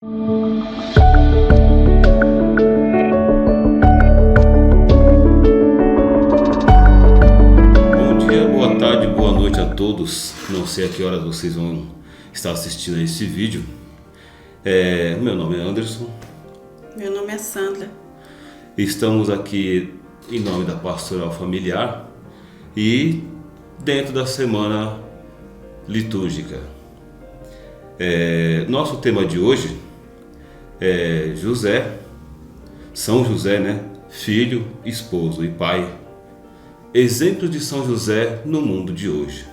Bom dia, boa tarde, boa noite a todos. Não sei a que horas vocês vão estar assistindo a esse vídeo. Meu nome é Anderson. Meu nome é Sandra. Estamos aqui em nome da Pastoral Familiar e dentro da semana litúrgica. Nosso tema de hoje é São José, né? Filho, esposo e pai. Exemplos de São José no mundo de hoje.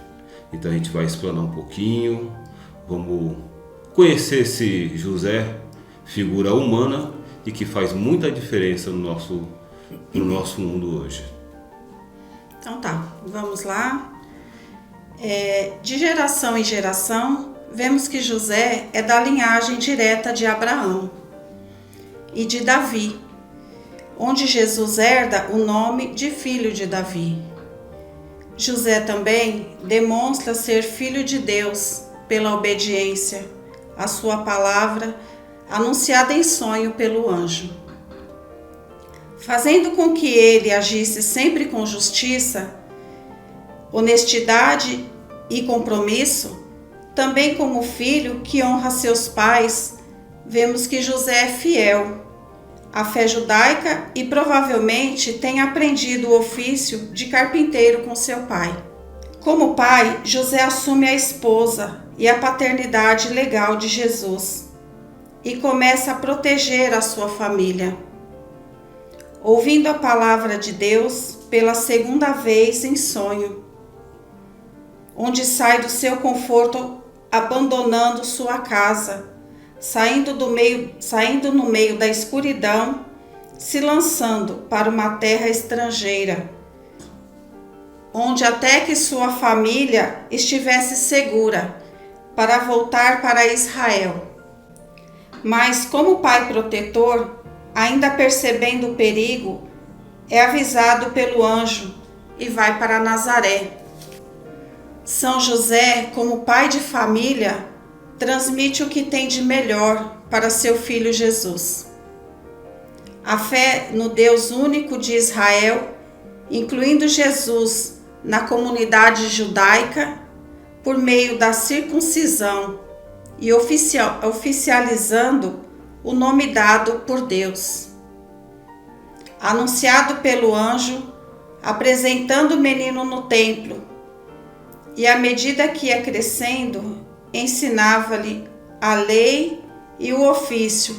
Então a gente vai explanar um pouquinho, vamos conhecer esse José, figura humana e que faz muita diferença no nosso mundo hoje. Então tá, vamos lá. De geração em geração, vemos que José é da linhagem direta de Abraão e de Davi, onde Jesus herda o nome de filho de Davi. José também demonstra ser filho de Deus pela obediência à sua palavra anunciada em sonho pelo anjo. Fazendo com que ele agisse sempre com justiça, honestidade e compromisso, também como filho que honra seus pais, vemos que José é fiel à fé judaica e provavelmente tem aprendido o ofício de carpinteiro com seu pai. Como pai, José assume a esposa e a paternidade legal de Jesus e começa a proteger a sua família. Ouvindo a palavra de Deus pela segunda vez em sonho, onde sai do seu conforto abandonando sua casa, saindo no meio da escuridão, se lançando para uma terra estrangeira, onde até que sua família estivesse segura para voltar para Israel. Mas como pai protetor, ainda percebendo o perigo, é avisado pelo anjo e vai para Nazaré. São José, como pai de família, transmite o que tem de melhor para seu filho Jesus. A fé no Deus único de Israel, incluindo Jesus na comunidade judaica, por meio da circuncisão e oficializando o nome dado por Deus. Anunciado pelo anjo, apresentando o menino no templo, e à medida que ia crescendo, ensinava-lhe a lei e o ofício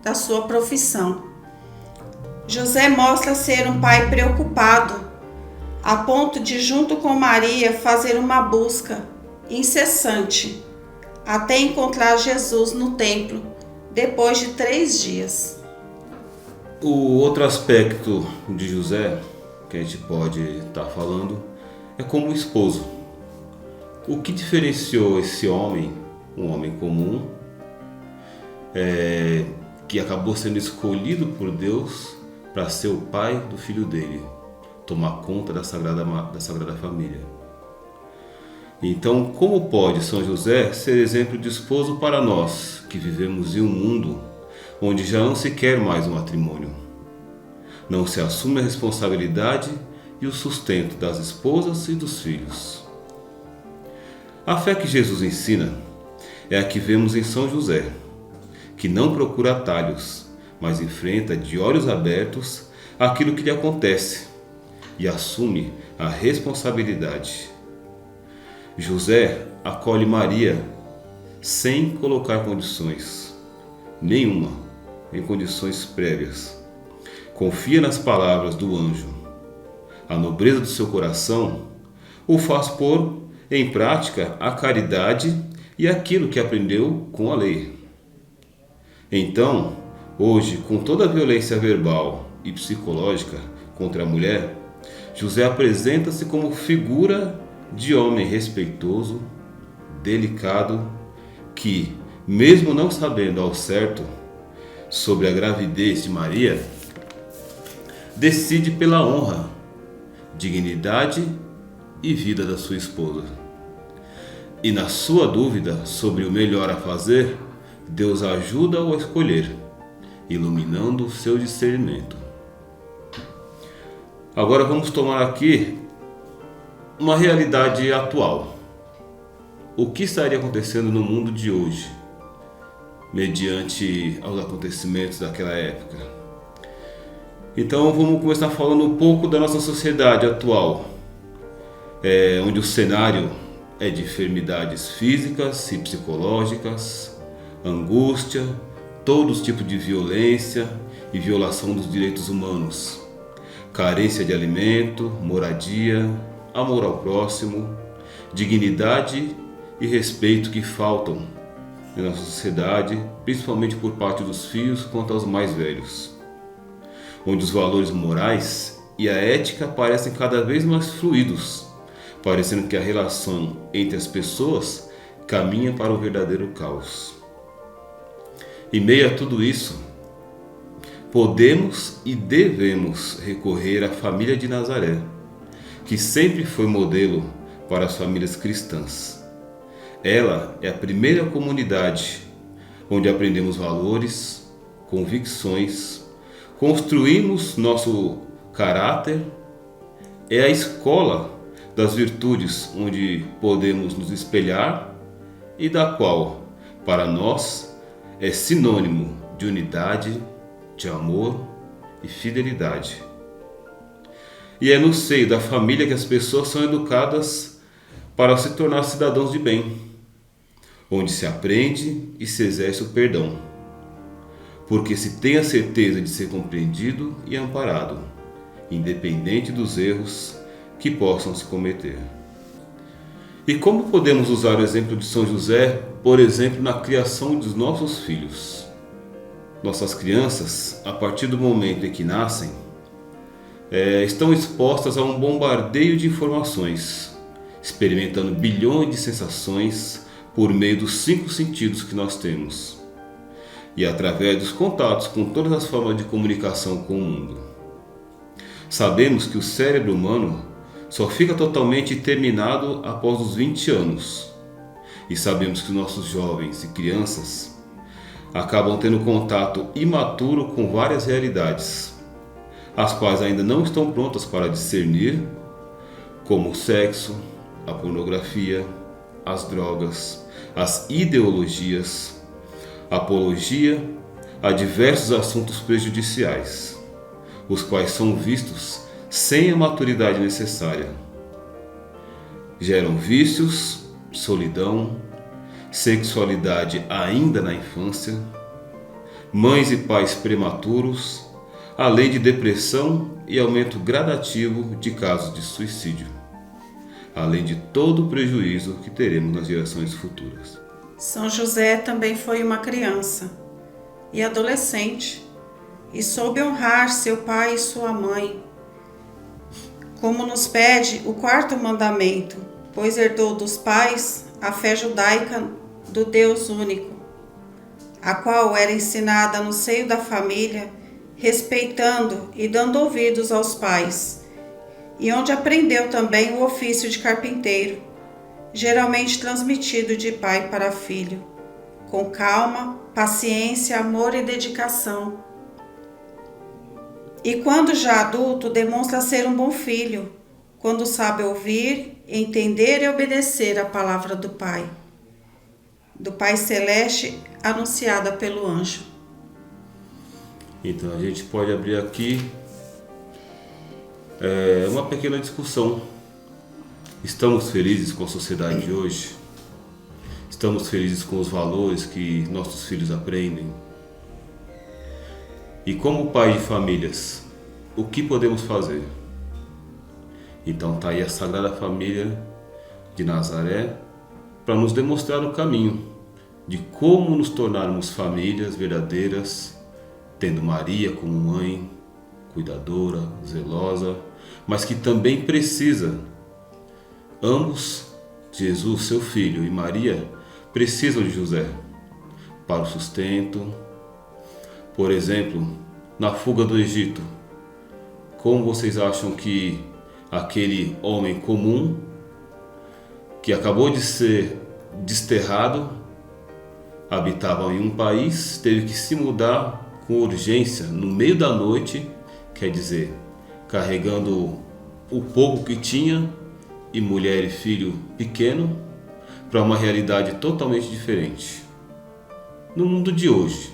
da sua profissão. José mostra ser um pai preocupado, a ponto de, junto com Maria, fazer uma busca incessante até encontrar Jesus no templo, depois de 3 dias. O outro aspecto de José que a gente pode estar falando é como esposo. O que diferenciou esse homem, um homem comum, que acabou sendo escolhido por Deus para ser o pai do filho dele, tomar conta da Sagrada Família. Então, como pode São José ser exemplo de esposo para nós, que vivemos em um mundo onde já não se quer mais um matrimônio? Não se assume a responsabilidade e o sustento das esposas e dos filhos. A fé que Jesus ensina é a que vemos em São José, que não procura atalhos, mas enfrenta de olhos abertos aquilo que lhe acontece e assume a responsabilidade. José acolhe Maria sem colocar condições nenhuma, em condições prévias. Confia nas palavras do anjo. A nobreza do seu coração o faz pôr em prática a caridade e aquilo que aprendeu com a lei. Então, hoje, com toda a violência verbal e psicológica contra a mulher, José apresenta-se como figura de homem respeitoso, delicado, que, mesmo não sabendo ao certo sobre a gravidez de Maria, decide pela honra, dignidade e vida da sua esposa. E na sua dúvida sobre o melhor a fazer, Deus ajuda-o a escolher, iluminando o seu discernimento. Agora vamos tomar aqui uma realidade atual. O que estaria acontecendo no mundo de hoje, mediante aos acontecimentos daquela época? Então vamos começar falando um pouco da nossa sociedade atual, onde o cenário é de enfermidades físicas e psicológicas, angústia, todos os tipos de violência e violação dos direitos humanos, carência de alimento, moradia, amor ao próximo, dignidade e respeito que faltam na nossa sociedade, principalmente por parte dos filhos quanto aos mais velhos, onde os valores morais e a ética parecem cada vez mais fluidos, parecendo que a relação entre as pessoas caminha para o verdadeiro caos. Em meio a tudo isso, podemos e devemos recorrer à família de Nazaré, que sempre foi modelo para as famílias cristãs. Ela é a primeira comunidade onde aprendemos valores, convicções, construímos nosso caráter. É a escola das virtudes onde podemos nos espelhar e da qual, para nós, é sinônimo de unidade, de amor e fidelidade. E é no seio da família que as pessoas são educadas para se tornar cidadãos de bem, onde se aprende e se exerce o perdão, porque se tem a certeza de ser compreendido e amparado, independente dos erros que possam se cometer. E como podemos usar o exemplo de São José, por exemplo, na criação dos nossos filhos? Nossas crianças, a partir do momento em que nascem, estão expostas a um bombardeio de informações, experimentando bilhões de sensações por meio dos 5 sentidos que nós temos e através dos contatos com todas as formas de comunicação com o mundo. Sabemos que o cérebro humano só fica totalmente terminado após os 20 anos e sabemos que nossos jovens e crianças acabam tendo contato imaturo com várias realidades, as quais ainda não estão prontas para discernir, como o sexo, a pornografia, as drogas, as ideologias, apologia a diversos assuntos prejudiciais, os quais são vistos sem a maturidade necessária. Geram vícios, solidão, sexualidade ainda na infância, mães e pais prematuros, além de depressão e aumento gradativo de casos de suicídio, além de todo o prejuízo que teremos nas gerações futuras. São José também foi uma criança e adolescente e soube honrar seu pai e sua mãe, como nos pede o 4º mandamento, pois herdou dos pais a fé judaica do Deus único, a qual era ensinada no seio da família, respeitando e dando ouvidos aos pais, e onde aprendeu também o ofício de carpinteiro, geralmente transmitido de pai para filho, com calma, paciência, amor e dedicação. E quando já adulto, demonstra ser um bom filho, quando sabe ouvir, entender e obedecer a palavra do Pai Celeste, anunciada pelo anjo. Então a gente pode abrir aqui uma pequena discussão. Estamos felizes com a sociedade de hoje? Estamos felizes com os valores que nossos filhos aprendem? E como pai de famílias, o que podemos fazer? Então está aí a Sagrada Família de Nazaré para nos demonstrar o caminho de como nos tornarmos famílias verdadeiras, tendo Maria como mãe, cuidadora, zelosa, mas que também precisa. Ambos, Jesus, seu filho, e Maria, precisam de José para o sustento. Por exemplo, na fuga do Egito, como vocês acham que aquele homem comum, que acabou de ser desterrado, habitavam em um país, teve que se mudar com urgência no meio da noite, quer dizer, carregando o pouco que tinha e mulher e filho pequeno, para uma realidade totalmente diferente. No mundo de hoje,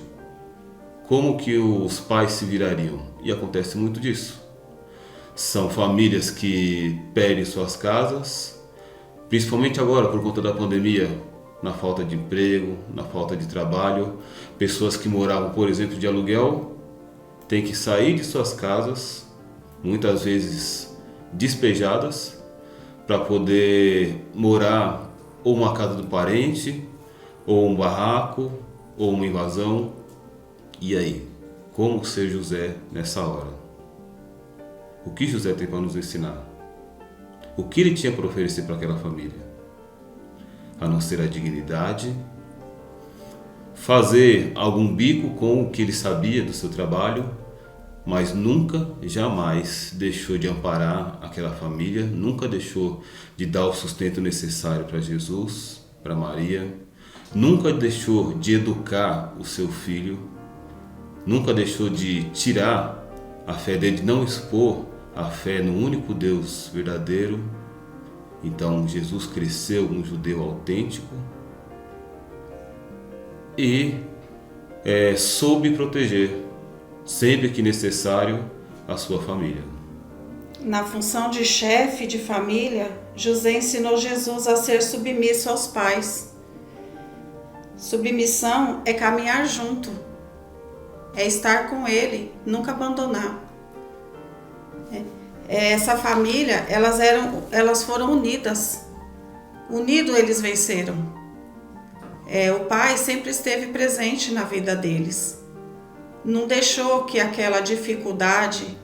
como que os pais se virariam? E acontece muito disso. São famílias que perdem suas casas, principalmente agora por conta da pandemia, na falta de emprego, na falta de trabalho. Pessoas que moravam, por exemplo, de aluguel, têm que sair de suas casas, muitas vezes despejadas, para poder morar ou uma casa do parente, ou um barraco, ou uma invasão. E aí, como ser José nessa hora? O que José tem para nos ensinar? O que ele tinha para oferecer para aquela família? A não ser a dignidade, fazer algum bico com o que ele sabia do seu trabalho, mas nunca, jamais deixou de amparar aquela família, nunca deixou de dar o sustento necessário para Jesus, para Maria, nunca deixou de educar o seu filho, nunca deixou de tirar a fé dele, de não expor a fé no único Deus verdadeiro. Então Jesus cresceu um judeu autêntico e soube proteger, sempre que necessário, a sua família. Na função de chefe de família, José ensinou Jesus a ser submisso aos pais. Submissão é caminhar junto, é estar com ele, nunca abandonar. Essa família, elas foram unidas. Unidos eles venceram. O pai sempre esteve presente na vida deles. Não deixou que aquela dificuldade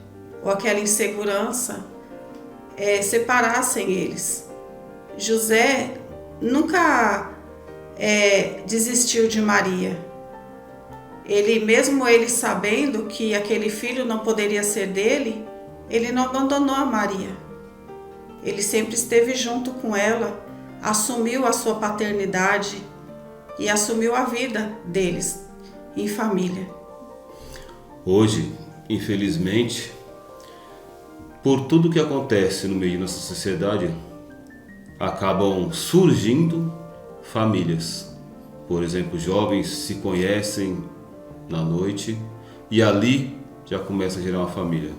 ou aquela insegurança separassem eles. José nunca desistiu de Maria. Mesmo ele sabendo que aquele filho não poderia ser dele, ele não abandonou a Maria. Ele sempre esteve junto com ela, assumiu a sua paternidade e assumiu a vida deles em família. Hoje, infelizmente, por tudo que acontece no meio da nossa sociedade, acabam surgindo famílias. Por exemplo, jovens se conhecem na noite e ali já começa a gerar uma família.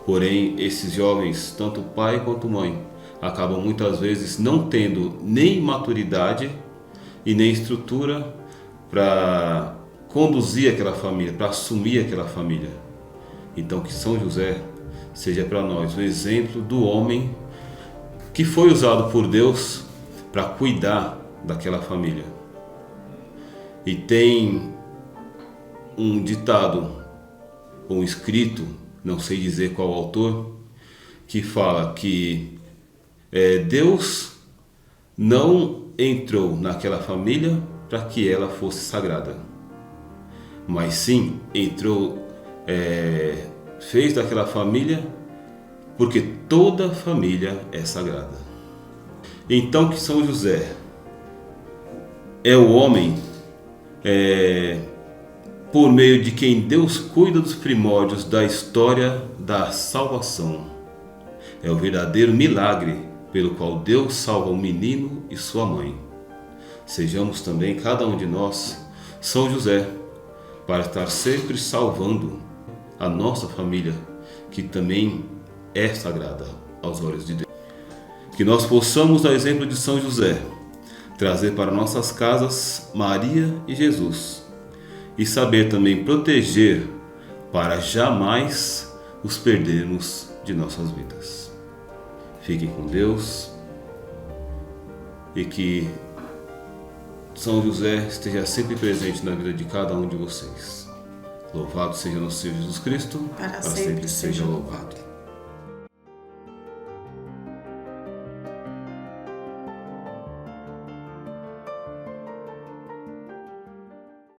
Porém, esses jovens, tanto pai quanto mãe, acabam muitas vezes não tendo nem maturidade e nem estrutura para conduzir aquela família, para assumir aquela família. Então, que São José seja para nós o exemplo do homem que foi usado por Deus para cuidar daquela família. E tem um ditado, um escrito, não sei dizer qual autor, que fala que Deus não entrou naquela família para que ela fosse sagrada, mas sim entrou, fez daquela família porque toda família é sagrada. Então que São José é o homem por meio de quem Deus cuida dos primórdios da história da salvação. É o verdadeiro milagre pelo qual Deus salva o menino e sua mãe. Sejamos também, cada um de nós, São José, para estar sempre salvando a nossa família, que também é sagrada aos olhos de Deus. Que nós possamos, a exemplo de São José, trazer para nossas casas Maria e Jesus, e saber também proteger para jamais os perdermos de nossas vidas. Fiquem com Deus e que São José esteja sempre presente na vida de cada um de vocês. Louvado seja nosso Senhor Jesus Cristo, para sempre seja louvado.